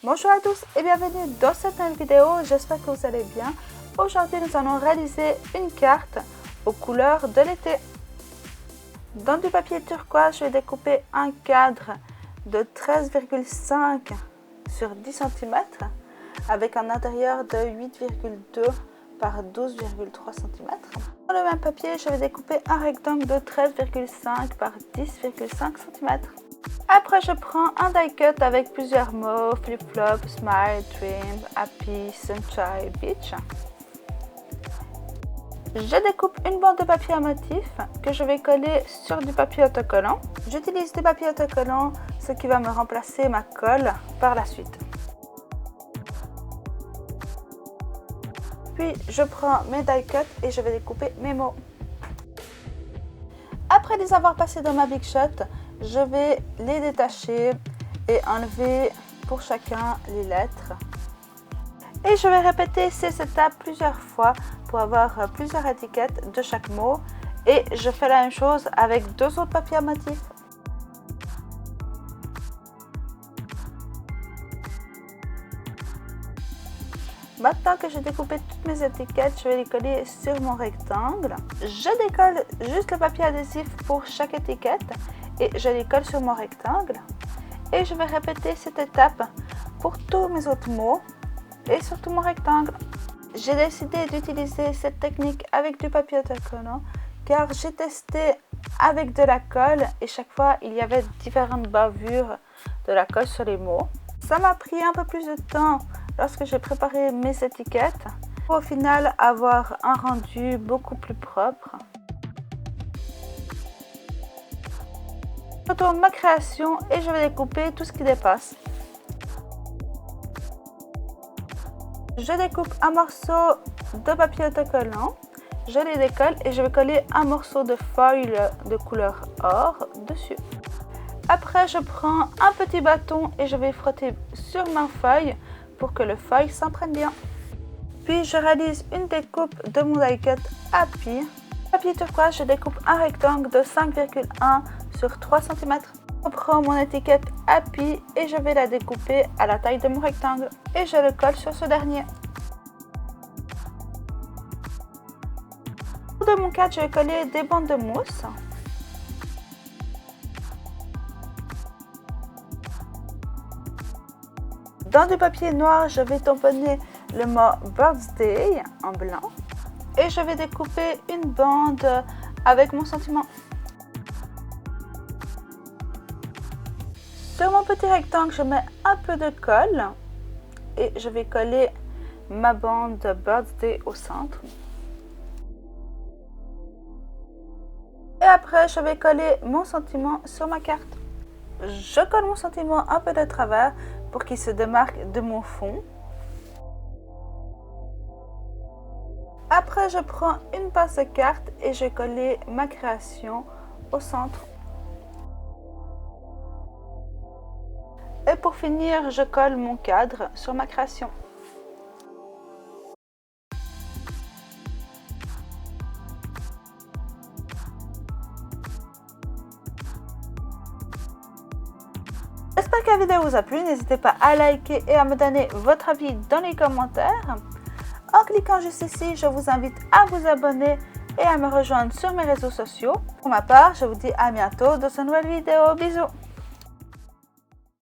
Bonjour à tous et bienvenue dans cette nouvelle vidéo, j'espère que vous allez bien. Aujourd'hui nous allons réaliser une carte aux couleurs de l'été. Dans du papier turquoise, je vais découper un cadre de 13,5 sur 10 cm avec un intérieur de 8,2 par 12,3 cm. Dans le même papier, je vais découper un rectangle de 13,5 par 10,5 cm. Après, je prends un die cut avec plusieurs mots, flip-flop, smile, dream, happy, sunshine, beach. Je découpe une bande de papier à motif que je vais coller sur du papier autocollant. J'utilise du papier autocollant, ce qui va me remplacer ma colle par la suite. Puis, je prends mes die cut et je vais découper mes mots. Après les avoir passés dans ma Big Shot, je vais les détacher et enlever pour chacun les lettres. Et je vais répéter ces étapes plusieurs fois pour avoir plusieurs étiquettes de chaque mot. Et je fais la même chose avec deux autres papiers à motif. Maintenant que j'ai découpé toutes mes étiquettes, je vais les coller sur mon rectangle. Je décolle juste le papier adhésif pour chaque étiquette et je les colle sur mon rectangle. Et je vais répéter cette étape pour tous mes autres mots et sur tout mon rectangle. J'ai décidé d'utiliser cette technique avec du papier autocollant car j'ai testé avec de la colle et chaque fois il y avait différentes bavures de la colle sur les mots. Ça m'a pris un peu plus de temps lorsque j'ai préparé mes étiquettes pour au final avoir un rendu beaucoup plus propre. Je retourne ma création et je vais découper tout ce qui dépasse. Je découpe un morceau de papier autocollant, je les décolle et je vais coller un morceau de foil de couleur or dessus. Après, je prends un petit bâton et je vais frotter sur ma feuille pour que le feuille s'imprègne bien. Puis, je réalise une découpe de mon die cut Happy. Papier turquoise, je découpe un rectangle de 5,1 sur 3 cm. Je prends mon étiquette Happy et je vais la découper à la taille de mon rectangle et je le colle sur ce dernier. Autour de mon cadre, je vais coller des bandes de mousse. Dans du papier noir, je vais tamponner le mot Birthday en blanc et je vais découper une bande avec mon sentiment. Sur mon petit rectangle, je mets un peu de colle et je vais coller ma bande Birthday au centre. Et après, je vais coller mon sentiment sur ma carte. Je colle mon sentiment un peu de travers pour qu'il se démarque de mon fond. Après, je prends une pince de carte et je vais coller ma création au centre. Et pour finir, je colle mon cadre sur ma création. J'espère que la vidéo vous a plu, n'hésitez pas à liker et à me donner votre avis dans les commentaires. En cliquant juste ici, je vous invite à vous abonner et à me rejoindre sur mes réseaux sociaux. Pour ma part, je vous dis à bientôt dans une nouvelle vidéo. Bisous!